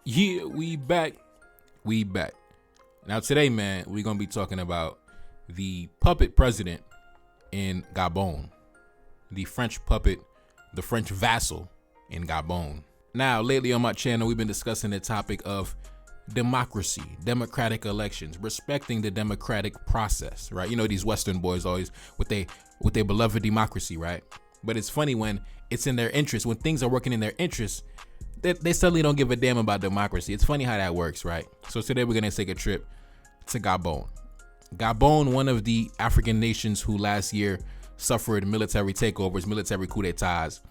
Yeah, we back. We back. Now today, man, we're gonna be talking about the puppet president in Gabon. The French puppet, the French vassal in Gabon. Now, lately on my channel, we've been discussing the topic of democracy, democratic elections, respecting the democratic process, right? You know, these Western boys always with their beloved democracy, right? But it's funny when it's in their interest, when things are working in their interest, they suddenly don't give a damn about democracy. It's funny how that works, right? So today we're gonna take a trip to Gabon. Gabon, one of the African nations who last year suffered military takeovers, military coups d'etats,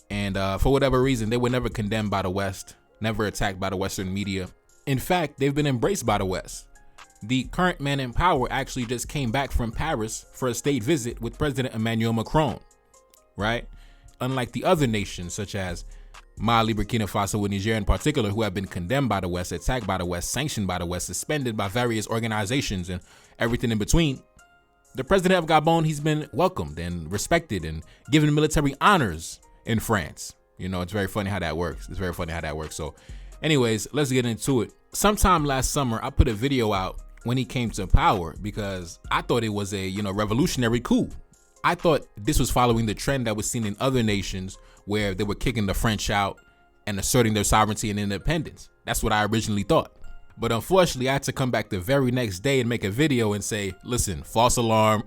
and for whatever reason, they were never condemned by the West, never attacked by the Western media. In fact, they've been embraced by the West. The current man in power actually just came back from Paris for a state visit with President Emmanuel Macron, right? Unlike the other nations, such as Mali, Burkina Faso, and Niger in particular, who have been condemned by the West, attacked by the West, sanctioned by the West, suspended by various organizations and everything in between. The president of Gabon, he's been welcomed and respected and given military honors in France. You know, it's very funny how that works. It's very funny how that works. So anyways, let's get into it. Sometime last summer, I put a video out when he came to power because I thought it was a, revolutionary coup. I thought this was following the trend that was seen in other nations where they were kicking the French out and asserting their sovereignty and independence. That's what I originally thought. But unfortunately, I had to come back the very next day and make a video and say, listen, false alarm,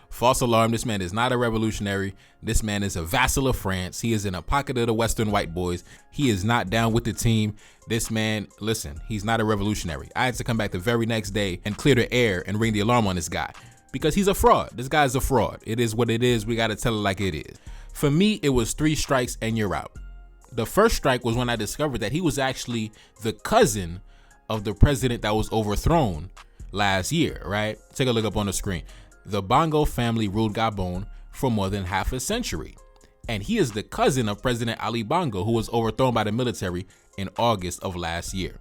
false alarm. This man is not a revolutionary. This man is a vassal of France. He is in a pocket of the Western white boys. He is not down with the team. This man, listen, he's not a revolutionary. I had to come back the very next day and clear the air and ring the alarm on this guy because he's a fraud. This guy's a fraud. It is what it is. We got to tell it like it is. For me, it was 3 strikes and you're out. The first strike was when I discovered that he was actually the cousin of the president that was overthrown last year, right? Take a look up on the screen. The Bongo family ruled Gabon for more than half a century. And he is the cousin of President Ali Bongo, who was overthrown by the military in August of last year.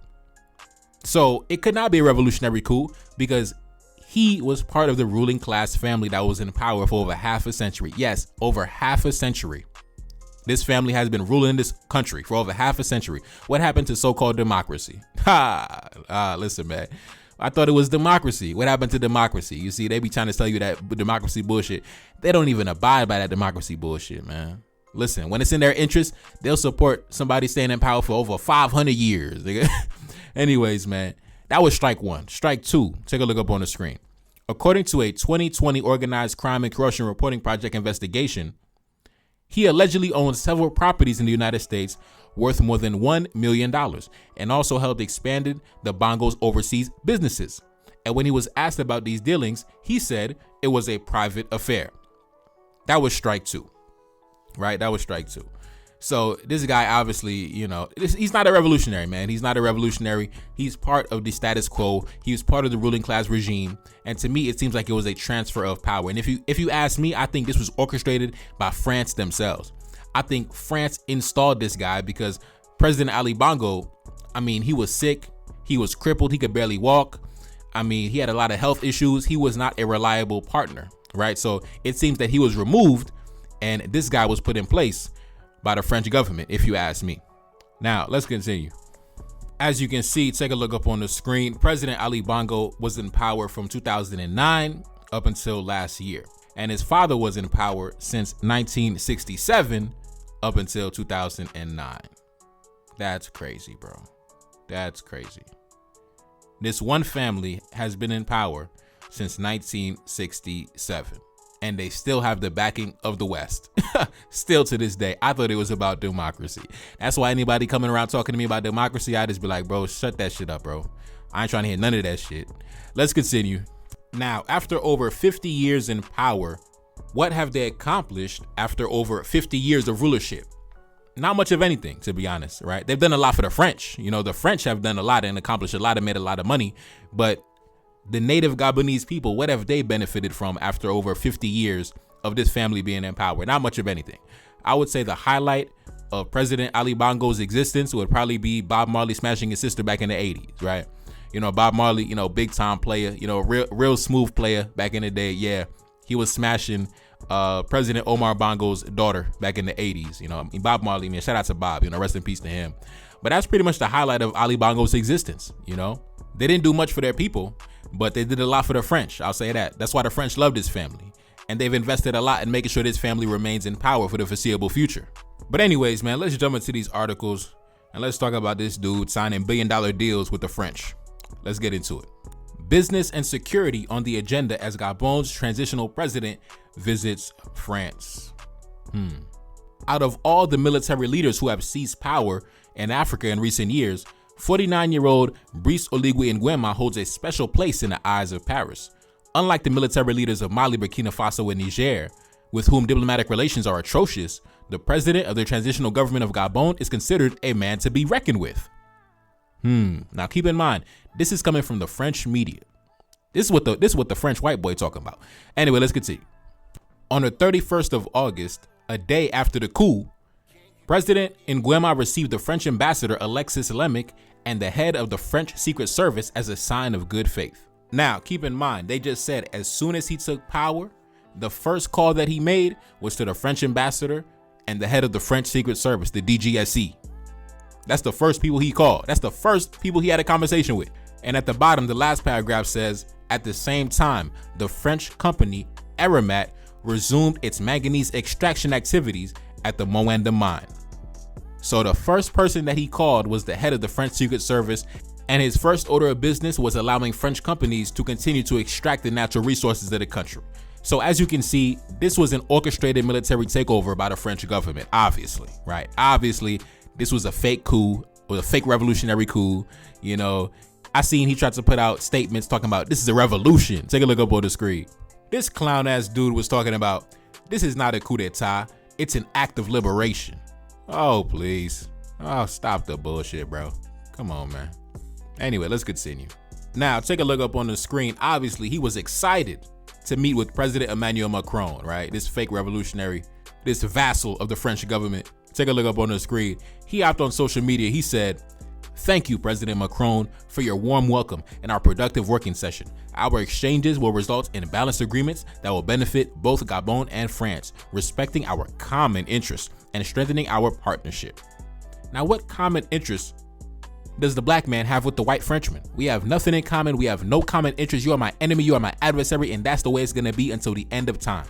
So it could not be a revolutionary coup because he was part of the ruling class family that was in power for over half a century. Yes, over half a century. This family has been ruling this country for over half a century. What happened to so-called democracy? Listen, man. I thought it was democracy. What happened to democracy? You see, they be trying to tell you that democracy bullshit. They don't even abide by that democracy bullshit, man. Listen, when it's in their interest, they'll support somebody staying in power for over 500 years. Anyways, man, that was strike 1. Strike 2, take a look up on the screen. According to a 2020 Organized Crime and Corruption Reporting Project investigation, he allegedly owns several properties in the United States worth more than $1 million and also helped expanded the Bongo's overseas businesses. And when he was asked about these dealings, he said it was a private affair. That was strike 2, right? That was strike 2. So this guy obviously, he's not a revolutionary, man. He's not a revolutionary. He's part of the status quo. He was part of the ruling class regime. And to me, it seems like it was a transfer of power. And if you ask me, I think this was orchestrated by France themselves. I think France installed this guy because President Ali Bongo, he was sick. He was crippled. He could barely walk. He had a lot of health issues. He was not a reliable partner, right? So it seems that he was removed and this guy was put in place by the French government, if you ask me. Now, let's continue. As you can see, take a look up on the screen. President Ali Bongo was in power from 2009 up until last year. And his father was in power since 1967 up until 2009. That's crazy, bro. That's crazy. This one family has been in power since 1967. And they still have the backing of the West. Still to this day, I thought it was about democracy. That's why anybody coming around talking to me about democracy, I just be like, bro, shut that shit up, bro. I ain't trying to hear none of that shit. Let's continue. Now, after over 50 years in power, what have they accomplished after over 50 years of rulership? Not much of anything, to be honest, right? They've done a lot for the French. The French have done a lot and accomplished a lot and made a lot of money, but the native Gabonese people, what have they benefited from after over 50 years of this family being in power? Not much of anything. I would say the highlight of President Ali Bongo's existence would probably be Bob Marley smashing his sister back in the 80s, right? Bob Marley, big time player, real smooth player back in the day. Yeah, he was smashing President Omar Bongo's daughter back in the 80s. Bob Marley, man, shout out to Bob, rest in peace to him. But that's pretty much the highlight of Ali Bongo's existence, you know? They didn't do much for their people, but they did a lot for the French. I'll say that. That's why the French loved his family. And they've invested a lot in making sure this family remains in power for the foreseeable future. But anyways, man, let's jump into these articles and let's talk about this dude signing billion-dollar deals with the French. Let's get into it. Business and security on the agenda as Gabon's transitional president visits France. Out of all the military leaders who have seized power in Africa in recent years, 49-year-old Brice Oligui Nguema holds a special place in the eyes of Paris. Unlike the military leaders of Mali, Burkina Faso, and Niger, with whom diplomatic relations are atrocious, the president of the transitional government of Gabon is considered a man to be reckoned with. Now keep in mind, this is coming from the French media. This is what the French white boy talking about. Anyway, let's continue. On the 31st of August, a day after the coup, President Nguema received the French ambassador Alexis Lemic and the head of the French Secret Service as a sign of good faith. Now, keep in mind, they just said as soon as he took power, the first call that he made was to the French ambassador and the head of the French Secret Service, the DGSE. That's the first people he called. That's the first people he had a conversation with. And at the bottom, the last paragraph says, at the same time, the French company Eramet resumed its manganese extraction activities at the Moanda mine. So the first person that he called was the head of the French Secret Service, and his first order of business was allowing French companies to continue to extract the natural resources of the country. So as you can see, this was an orchestrated military takeover by the French government, obviously, right? Obviously, this was a fake coup, or a fake revolutionary coup. You know, I seen he tried to put out statements talking about this is a revolution. Take a look up on the screen. This clown ass dude was talking about this is not a coup d'etat, it's an act of liberation. Oh, please. Oh, stop the bullshit, bro. Come on, man. Anyway, let's continue. Now, take a look up on the screen. Obviously, he was excited to meet with President Emmanuel Macron, right? This fake revolutionary, this vassal of the French government. Take a look up on the screen. He hopped on social media. He said, "Thank you, President Macron, for your warm welcome and our productive working session. Our exchanges will result in balanced agreements that will benefit both Gabon and France, respecting our common interests and strengthening our partnership." Now, what common interests does the black man have with the white Frenchman? We have nothing in common. We have no common interest. You are my enemy. You are my adversary. And that's the way it's going to be until the end of time,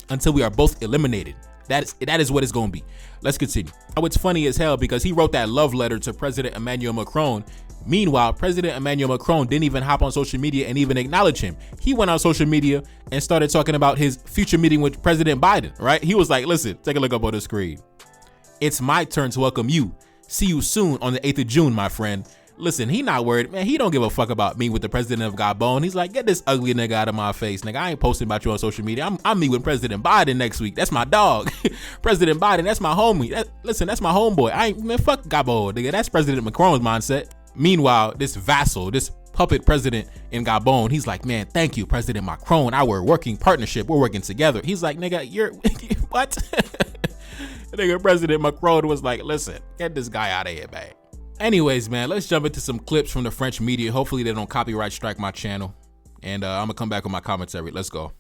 until we are both eliminated. That is what it's going to be. Let's continue. Oh, it's funny as hell because he wrote that love letter to President Emmanuel Macron. Meanwhile, President Emmanuel Macron didn't even hop on social media and even acknowledge him. He went on social media and started talking about his future meeting with President Biden, right? He was like, listen, take a look up on the screen. "It's my turn to welcome you. See you soon on the 8th of June, my friend." Listen, he not worried, man. He don't give a fuck about me with the president of Gabon. He's like, get this ugly nigga out of my face, nigga. I ain't posting about you on social media. I'm meeting with President Biden next week. That's my dog. President Biden, that's my homie. Listen, that's my homeboy. Man, fuck Gabon, nigga. That's President Macron's mindset. Meanwhile, this vassal, this puppet president in Gabon, he's like, man, thank you, President Macron. Our working partnership. We're working together. He's like, nigga, you're what? Nigga, President Macron was like, listen, get this guy out of here, man. Anyways, man, let's jump into some clips from the French media. Hopefully they don't copyright strike my channel. And I'm gonna come back with my commentary. Let's go.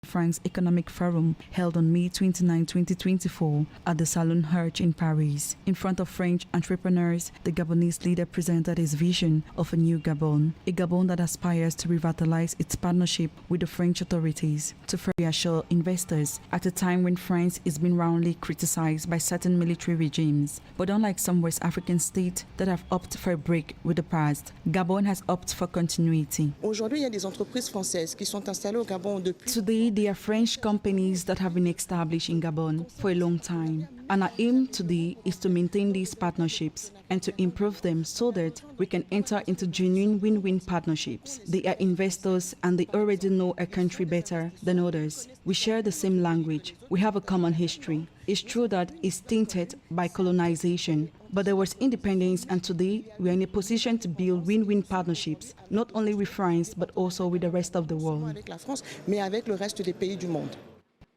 France Economic Forum held on May 29, 2024 at the Salon Hirsch in Paris. In front of French entrepreneurs, the Gabonese leader presented his vision of a new Gabon, a Gabon that aspires to revitalize its partnership with the French authorities to reassure investors at a time when France is being roundly criticized by certain military regimes. But unlike some West African states that have opted for a break with the past, Gabon has opted for continuity. Aujourd'hui, il y a des entreprises françaises qui sont installées au Gabon depuis. Today, there are French companies that have been established in Gabon for a long time, and our aim today is to maintain these partnerships and to improve them so that we can enter into genuine win-win partnerships. They are investors and they already know a country better than others. We share the same language. We have a common history. It's true that it's tainted by colonization, but there was independence, and today we are in a position to build win-win partnerships, not only with France, but also with the rest of the world. Avec la France, mais avec le reste des pays du monde.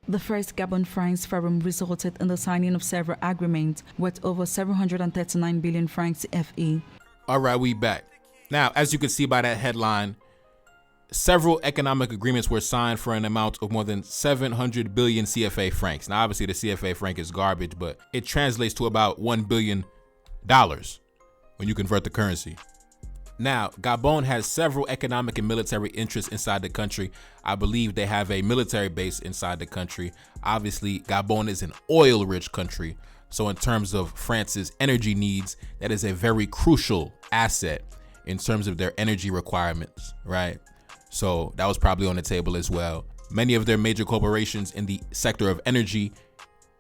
The first Gabon-France forum resulted in the signing of several agreements worth over 739 billion francs CFA. All right, we back. Now, as you can see by that headline, several economic agreements were signed for an amount of more than 700 billion CFA francs. Now, obviously, the CFA franc is garbage, but it translates to about $1 billion. when you convert the currency. Now, Gabon has several economic and military interests inside the country. I believe they have a military base inside the country. Obviously, Gabon is an oil-rich country. So in terms of France's energy needs, that is a very crucial asset in terms of their energy requirements, right? So that was probably on the table as well. Many of their major corporations in the sector of energy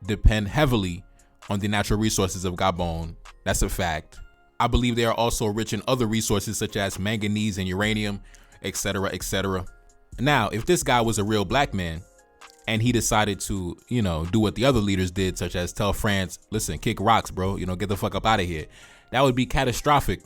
depend heavily on the natural resources of Gabon. That's a fact. I believe they are also rich in other resources such as manganese and uranium, etc., etc. Now, if this guy was a real black man and he decided to, do what the other leaders did, such as tell France, listen, kick rocks, bro, get the fuck up out of here, that would be catastrophic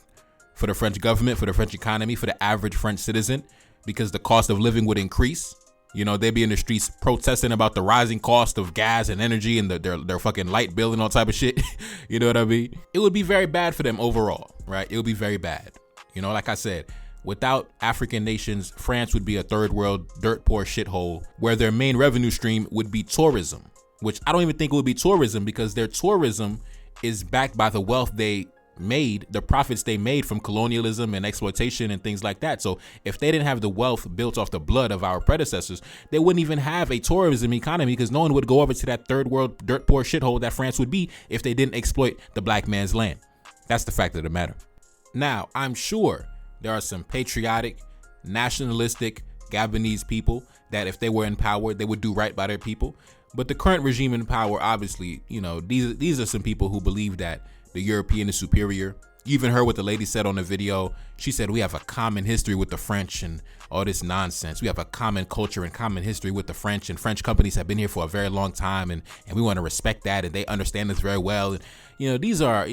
for the French government, for the French economy, for the average French citizen, because the cost of living would increase. They'd be in the streets protesting about the rising cost of gas and energy and their fucking light bill and all type of shit. You know what I mean? It would be very bad for them overall, right? It would be very bad. Like I said, without African nations, France would be a third world dirt poor shithole where their main revenue stream would be tourism, which I don't even think it would be tourism because their tourism is backed by the wealth they made, the profits they made from colonialism and exploitation and things like that. So if they didn't have the wealth built off the blood of our predecessors, they wouldn't even have a tourism economy because no one would go over to that third world dirt poor shithole that France would be if they didn't exploit the black man's land. That's the fact of the matter. Now, I'm sure there are some patriotic, nationalistic Gabonese people that if they were in power, they would do right by their people. But the current regime in power, obviously, these are some people who believe that the European is superior. You even heard what the lady said on the video. She said, we have a common history with the French and all this nonsense. We have a common culture and common history with the French, and French companies have been here for a very long time, and we want to respect that, and they understand this very well. And, these are,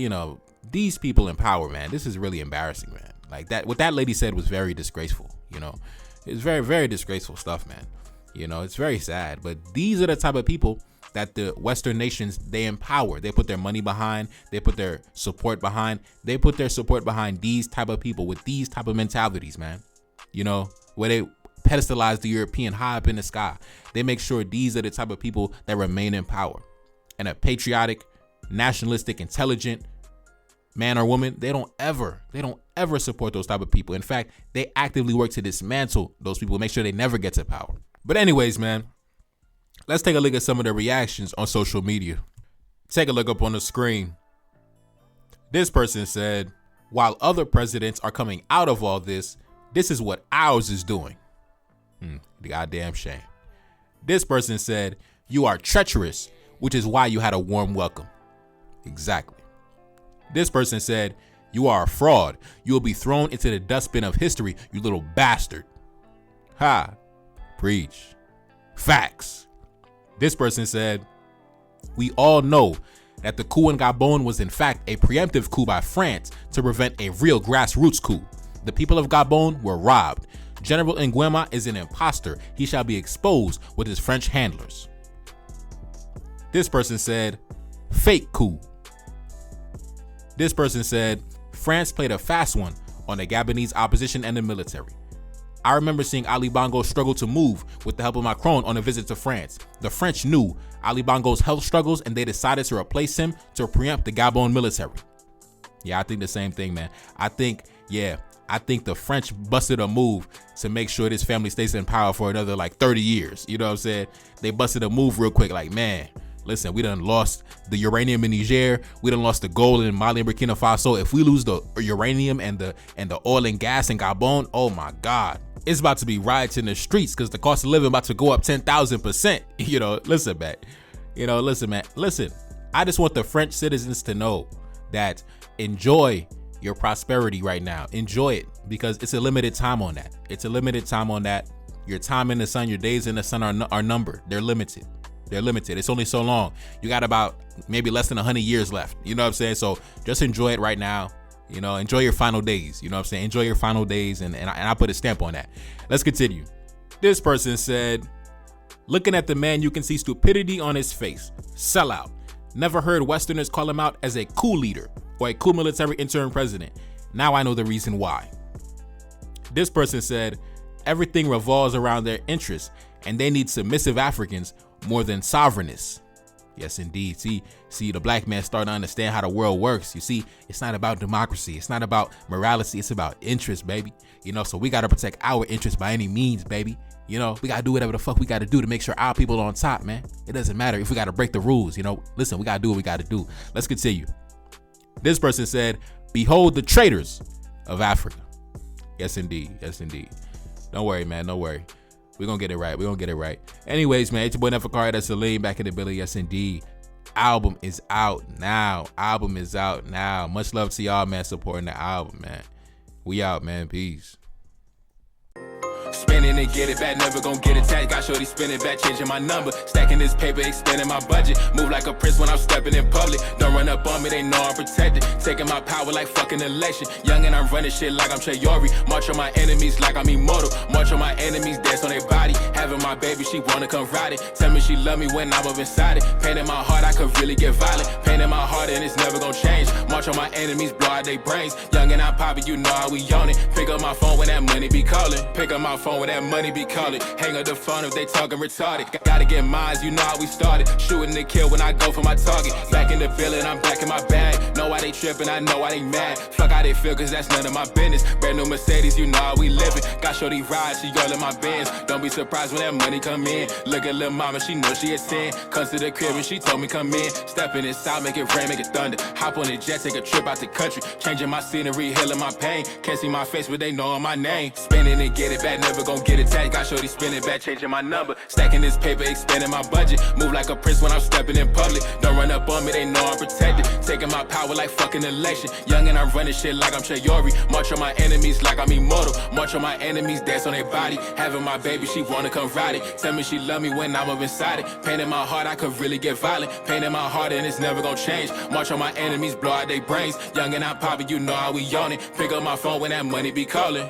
these people in power, man. This is really embarrassing, man. Like that, what that lady said was very disgraceful, It's very, very disgraceful stuff, man. It's very sad, but these are the type of people that the Western nations, they empower. They put their money behind, they put their support behind, these type of people with these type of mentalities, man. Where they pedestalize the European high up in the sky. They make sure these are the type of people that remain in power. And a patriotic, nationalistic, intelligent man or woman, they don't ever support those type of people. In fact, they actively work to dismantle those people, make sure they never get to power. But anyways, man, let's take a look at some of the reactions on social media. Take a look up on the screen. This person said, while other presidents are coming out of all this, this is what ours is doing. The goddamn shame. This person said, you are treacherous, which is why you had a warm welcome. Exactly. This person said, you are a fraud. You will be thrown into the dustbin of history, you little bastard. Ha. Preach. Facts. This person said, we all know that the coup in Gabon was in fact a preemptive coup by France to prevent a real grassroots coup. The people of Gabon were robbed. General Nguema is an imposter. He shall be exposed with his French handlers. This person said, fake coup. This person said, France played a fast one on the Gabonese opposition and the military. I remember seeing Ali Bongo struggle to move with the help of Macron on a visit to France. The French knew Ali Bongo's health struggles and they decided to replace him to preempt the Gabon military. Yeah, I think the same thing, man. I think the French busted a move to make sure this family stays in power for another 30 years. You know what I'm saying? They busted a move real quick man, listen, we done lost the uranium in Niger. We done lost the gold in Mali and Burkina Faso. If we lose the uranium and the oil and gas in Gabon, oh my God. It's about to be riots in the streets because the cost of living about to go up 10,000%. Listen, man. Listen, I just want the French citizens to know that enjoy your prosperity right now. Enjoy it because it's a limited time on that. Your time in the sun, your days in the sun are numbered. They're limited. It's only so long. You got about maybe less than 100 years left. You know what I'm saying? So just enjoy it right now. Enjoy your final days. You know what I'm saying? Enjoy your final days. And I put a stamp on that. Let's continue. This person said, looking at the man, you can see stupidity on his face. Sellout. Never heard Westerners call him out as a coup leader or a coup military interim president. Now I know the reason why. This person said, everything revolves around their interests and they need submissive Africans more than sovereignists. Yes, indeed. See, the black man starting to understand how the world works. You see, it's not about democracy. It's not about morality. It's about interest, baby. You know, so we got to protect our interests by any means, baby. You know, we got to do whatever the fuck we got to do to make sure our people are on top, man. It doesn't matter if we got to break the rules. You know, listen, we got to do what we got to do. Let's continue. This person said, behold the traitors of Africa. Yes, indeed. Yes, indeed. Don't worry, man. Don't worry. We're going to get it right. We're going to get it right. Anyways, man, it's your boy Neferkari. That's Salim back in the building. Yes, indeed. Album is out now. Album is out now. Much love to y'all, man, supporting the album, man. We out, man. Peace. Spending and get it back, never gon' get attached. Got shorty spinning back, changing my number. Stacking this paper, expanding my budget. Move like a prince when I'm stepping in public. Don't run up on me, they know I'm protected. Taking my power like fucking election. Young and I'm running shit like I'm Chayori. March on my enemies like I'm immortal. March on my enemies, dance on their body. Having my baby, she wanna come ride it. Tell me she love me when I'm up inside it. Pain in my heart, I could really get violent. Pain in my heart and it's never gon' change. March on my enemies, blow out their brains. Young and I'm popping, you know how we own it. Pick up my phone when that money be calling. Pick up my phone when that money be calling. Hang up the phone if they talking retarded. Gotta get mines, you know how we started. Shooting to kill when I go for my target. Back in the building, I'm back in my bag. Know why they tripping, I know why they mad. Fuck how they feel, cause that's none of my business. Brand new Mercedes, you know how we living. Got shorty ride, she all in my Benz. Don't be surprised when that money come in. Look at lil' mama, she know she a 10. Comes to the crib and she told me come in. Stepping inside, make it rain, make it thunder. Hop on the jet, take a trip out the country. Changing my scenery, healing my pain. Can't see my face, but they know my name. Spending and get it back, never gon' get attached. Got shorty spinning back, changing my number. Stacking this paper, expanding my budget. Move like a prince when I'm stepping in public. Don't run up on me, they know I'm protected. Taking my power like fucking election. Young and I'm running shit like I'm Chayori. March on my enemies like I'm immortal. March on my enemies, dance on their body. Having my baby, she wanna come ride it. Tell me she love me when I'm up inside it. Pain in my heart, I could really get violent. Pain in my heart and it's never gon' change. March on my enemies, blow out their brains. Young and I'm popping, you know how we own it. Pick up my phone when that money be calling.